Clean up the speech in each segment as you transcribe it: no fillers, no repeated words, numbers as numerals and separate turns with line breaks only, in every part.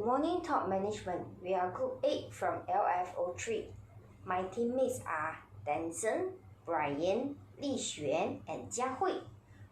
morning, top management. We are Group 8 from LFO3. My teammates are Danson, Brian, Li Xuan, and Jia Hui.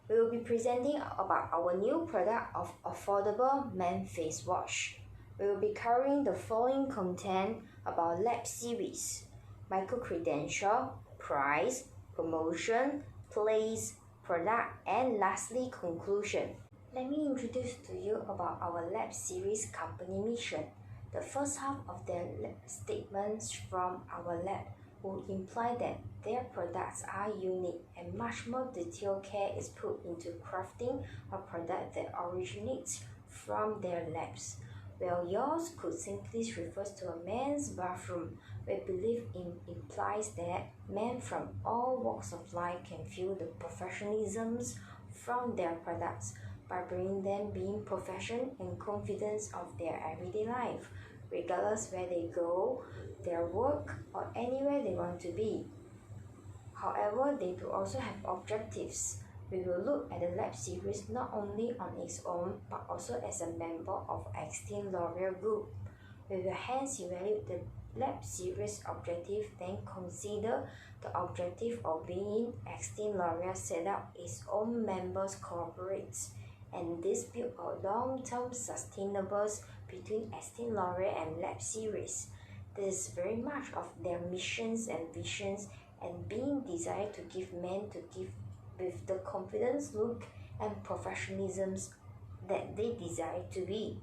We will be presenting about our new product of affordable men face wash. We will be covering the following content about lab series: micro-credential, price, promotion, place, product, and lastly conclusion. Let me introduce to you about our lab series company mission. The first half of the statements from our lab would imply that their products are unique and much more detailed care is put into crafting a product that originates from their labs. While yours could simply refer to a men's bathroom, we believe it implies that men from all walks of life can feel the professionalism from their products by bringing them being profession and confidence of their everyday life, regardless where they go, their work, or anywhere they want to be. However, they do also have objectives. We will look at the lab series not only on its own, but also as a member of Estée Lauder Group. We will hence evaluate the lab series objective, then consider the objective of being Estée Lauder set up its own members corporates, and this build a long-term sustainables between Estée Lauder and lab series. This is very much of their missions and visions and being desired to give men to give with the confidence, look, and professionalism that they desire to be.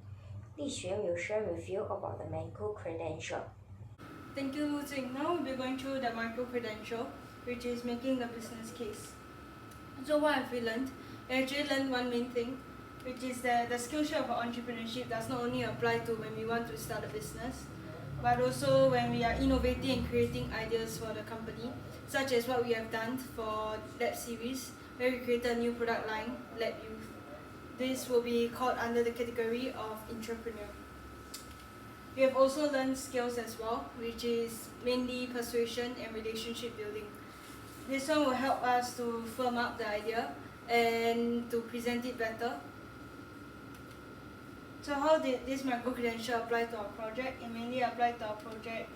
Li Xuan will share with you about the micro-credential.
Thank you, Lu Jing. Now we'll be going through the micro-credential, which is making the business case. So what have we learned? We actually learned one main thing, which is that the skill share of entrepreneurship does not only apply to when we want to start a business, but also when we are innovating and creating ideas for the company, such as what we have done for Lab Series, where we created a new product line, Lab Youth. This will be called under the category of entrepreneur. We have also learned skills as well, which is mainly persuasion and relationship building. This one will help us to firm up the idea and to present it better. So how did this micro-credential apply to our project? It mainly applied to our project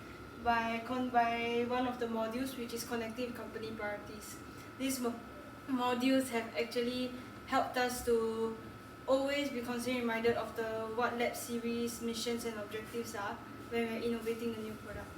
by one of the modules, which is connecting company priorities. These modules have actually helped us to always be constantly reminded of what lab series missions and objectives are when we're innovating a new product.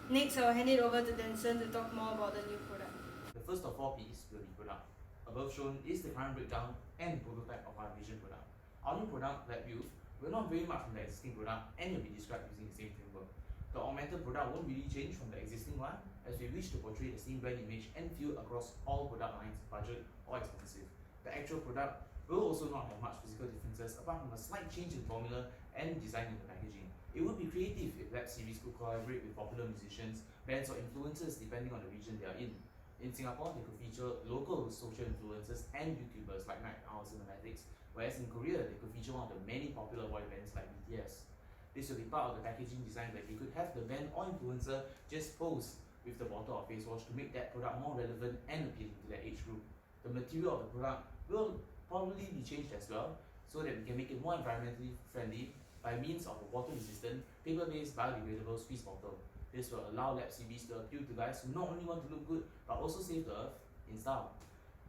Next, I'll hand it over to Danson to talk more about the new product.
The first of 4 P's will be product. Above shown is the current breakdown and prototype of our vision product. Our new product, Lab Youth, will not vary much from the existing product and will be described using the same framework. The augmented product won't really change from the existing one, as we wish to portray the same brand image and feel across all product lines, budget or expensive. The actual product will also not have much physical differences apart from a slight change in formula and design in the packaging. It would be creative if Lab Series could collaborate with popular musicians, bands or influencers depending on the region they are in. In Singapore, they could feature local social influencers and YouTubers like Night Owl Cinematics, whereas in Korea, they could feature one of the many popular boy bands like BTS. This will be part of the packaging design that we could have the band or influencer just pose with the bottle of face wash to make that product more relevant and appealing to their age group. The material of the product will probably be changed as well, so that we can make it more environmentally friendly by means of a water-resistant, paper-based, biodegradable squeeze bottle. This will allow Lab Series to appeal to guys who not only want to look good, but also save the earth in style.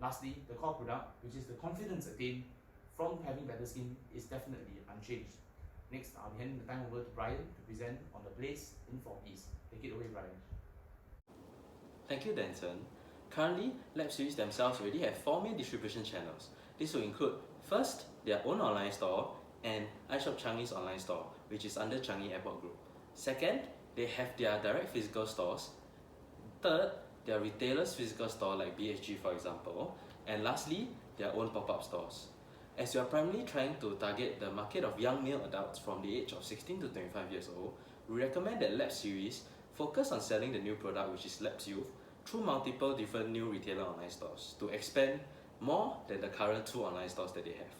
Lastly, the core product, which is the confidence attained from having better skin, is definitely unchanged. Next, I'll be handing the time over to Brian to present on the place in 4 P's. Take it away, Brian.
Thank you, Danson. Currently, Lab Series themselves already have 4 main distribution channels. This will include, first, their own online store and iShop Changi's online store, which is under Changi Airport Group. Second, they have their direct physical stores. Third, their retailers' physical store like BHG for example. And lastly, their own pop-up stores. As you are primarily trying to target the market of young male adults from the age of 16 to 25 years old, we recommend that Lab Series focus on selling the new product, which is Lab Youth, through multiple different new retailer online stores to expand more than the current 2 online stores that they have.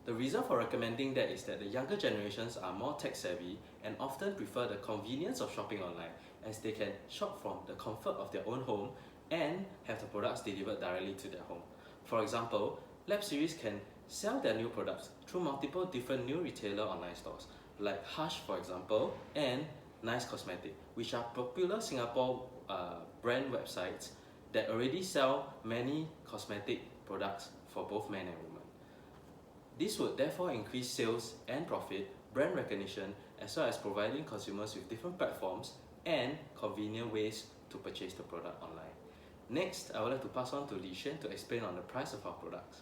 The reason for recommending that is that the younger generations are more tech savvy and often prefer the convenience of shopping online, as they can shop from the comfort of their own home and have the products delivered directly to their home. For example, Lab Series can sell their new products through multiple different new retailer online stores, like Hush for example, and Nice Cosmetic, which are popular Singapore brand websites that already sell many cosmetic products for both men and women. This would therefore increase sales and profit, brand recognition, as well as providing consumers with different platforms and convenient ways to purchase the product online. Next, I would like to pass on to Li Xuan to explain on the price of our products.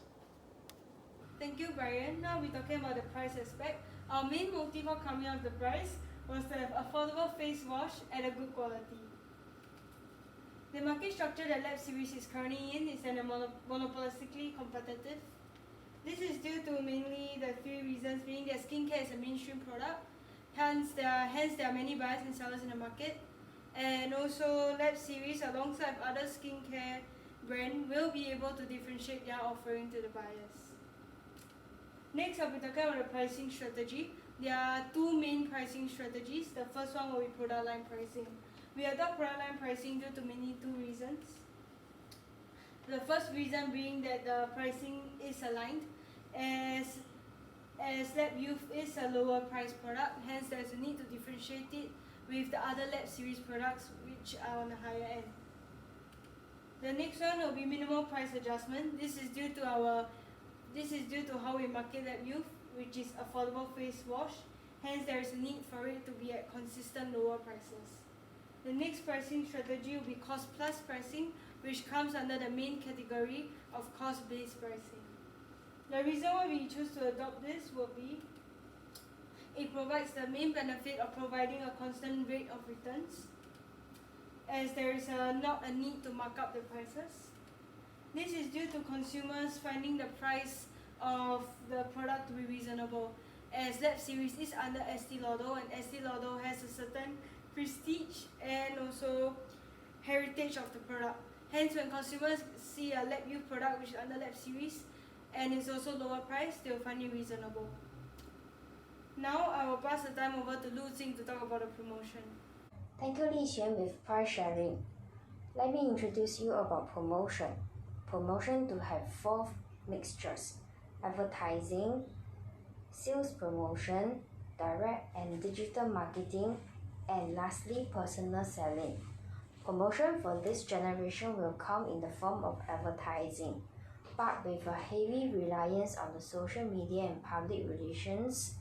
Thank you, Brian. Now we're talking about the price aspect. Our main motive for coming up with the price was to have affordable face wash at a good quality. The market structure that Lab Series is currently in is monopolistically competitive. This is due to mainly the three reasons, being that skincare is a mainstream product, hence there are many buyers and sellers in the market, and also Lab Series alongside other skincare brands will be able to differentiate their offering to the buyers. Next, I'll be talking about the pricing strategy. There are two main pricing strategies. The first one will be product line pricing. We adopt product line pricing due to mainly two reasons. The first reason being that the pricing is aligned, as Lab Youth is a lower price product, hence there's a need to differentiate it with the other Lab Series products which are on the higher end. The next one will be minimal price adjustment. This is due to how we market Lab Youth, which is affordable face wash, hence there is a need for it to be at consistent lower prices. The next pricing strategy will be cost plus pricing, which comes under the main category of cost-based pricing. The reason why we choose to adopt this will be it provides the main benefit of providing a constant rate of returns, as there is not a need to mark up the prices. This is due to consumers finding the price of the product to be reasonable, as Lab Series is under Estee Lauder, and Estee Lauder has a certain prestige and also heritage of the product. Hence, when consumers see a Lab Youth product which is under Lab Series and is also lower price, they will find it reasonable. Now, I will pass the time over to Lu Jing to talk about the promotion.
Thank you, Li Xuan, with price sharing. Let me introduce you about promotion. Promotion to have four mixtures: advertising, sales promotion, direct and digital marketing, and lastly, personal selling. Promotion for this generation will come in the form of advertising, but with a heavy reliance on the social media and public relations.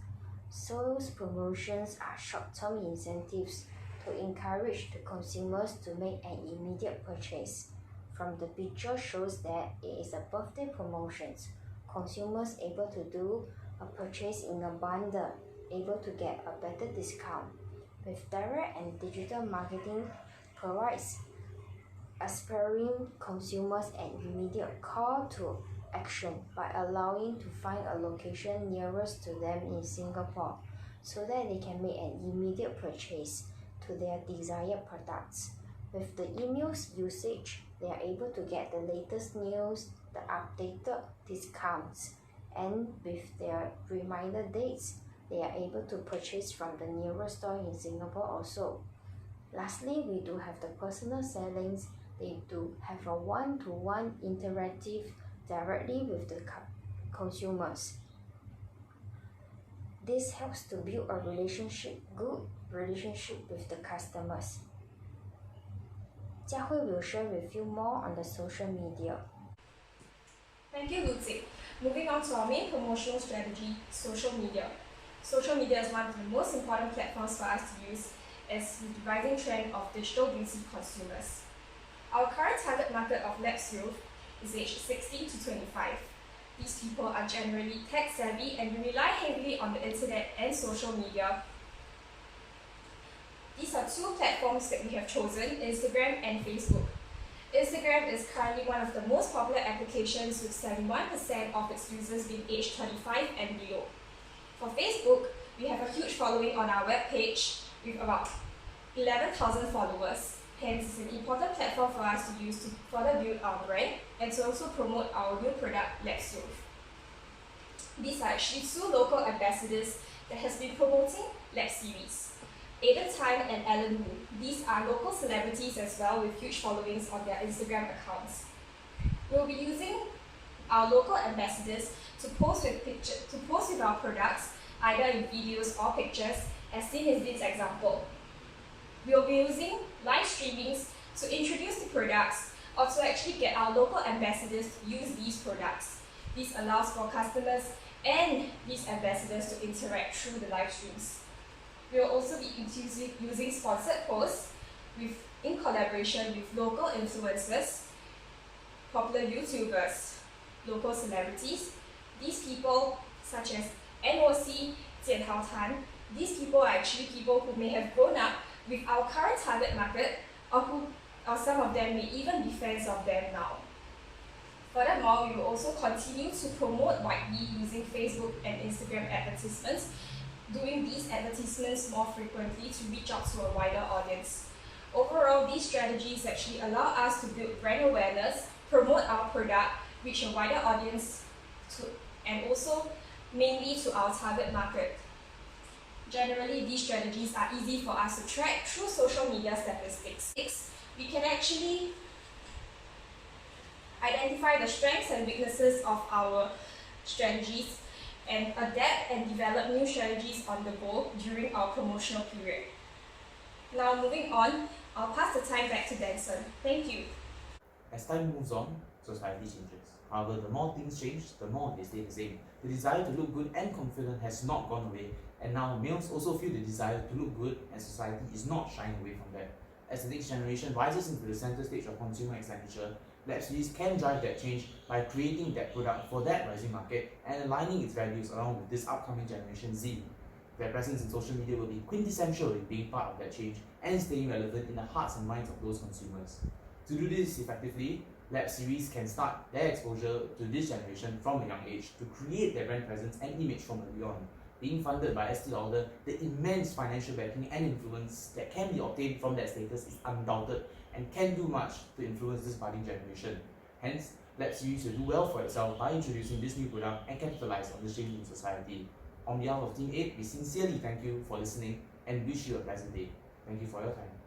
Sales promotions are short-term incentives to encourage the consumers to make an immediate purchase. From the picture shows that it is a birthday promotion. Consumers able to do a purchase in a bundle, able to get a better discount. With direct and digital marketing provides aspiring consumers an immediate call to action by allowing to find a location nearest to them in Singapore so that they can make an immediate purchase to their desired products. With the email's usage, they are able to get the latest news, the updated discounts, and with their reminder dates, they are able to purchase from the nearest store in Singapore also. Lastly, we do have the personal sellings. They do have a one-to-one interactive directly with the consumers. This helps to build a good relationship with the customers. Jiahui will share with you more on the social media.
Thank you, Lu Jing. Moving on to our main promotional strategy, social media. Social media is one of the most important platforms for us to use as the rising trend of digital beauty consumers. Our current target market of Lab Youth is aged 16 to 25. These people are generally tech savvy and rely heavily on the internet and social media. These are two platforms that we have chosen, Instagram and Facebook. Instagram is currently one of the most popular applications, with 71% of its users being aged 25 and below. For Facebook, we have a huge following on our webpage with about 11,000 followers. Hence, it's an important platform for us to use to further build our brand and to also promote our new product, Lab Youth. These are actually two local ambassadors that has been promoting Lab Series. Aiden Tan and Alan Wu. These are local celebrities as well with huge followings on their Instagram accounts. We'll be using our local ambassadors post with our products, either in videos or pictures, as seen in this example. We will be using live streamings to introduce the products or to actually get our local ambassadors to use these products. This allows for customers and these ambassadors to interact through the live streams. We will also be using sponsored posts in collaboration with local influencers, popular YouTubers, local celebrities. These people, such as NOC, Jian Hao Tan, these people are actually people who may have grown up with our current target market, or some of them may even be fans of them now. Furthermore, we will also continue to promote widely using Facebook and Instagram advertisements, doing these advertisements more frequently to reach out to a wider audience. Overall, these strategies actually allow us to build brand awareness, promote our product, reach a wider audience, and also mainly to our target market. Generally, these strategies are easy for us to track through social media statistics. We can actually identify the strengths and weaknesses of our strategies and adapt and develop new strategies on the go during our promotional period. Now moving on, I'll pass the time back to Danson. Thank you.
As time moves on, society changes. However, the more things change, the more they stay the same. The desire to look good and confident has not gone away, and now males also feel the desire to look good, and society is not shying away from that. As the next generation rises into the center stage of consumer expenditure, Lab Series can drive that change by creating that product for that rising market and aligning its values along with this upcoming Generation Z. Their presence in social media will be quintessential in being part of that change and staying relevant in the hearts and minds of those consumers. To do this effectively, Lab Series can start their exposure to this generation from a young age to create their brand presence and image from early on. Being funded by Estee Lauder, the immense financial backing and influence that can be obtained from that status is undoubted and can do much to influence this budding generation. Hence, Lab Series will do well for itself by introducing this new product and capitalize on this change in society. On behalf of Team 8, we sincerely thank you for listening and wish you a pleasant day. Thank you for your time.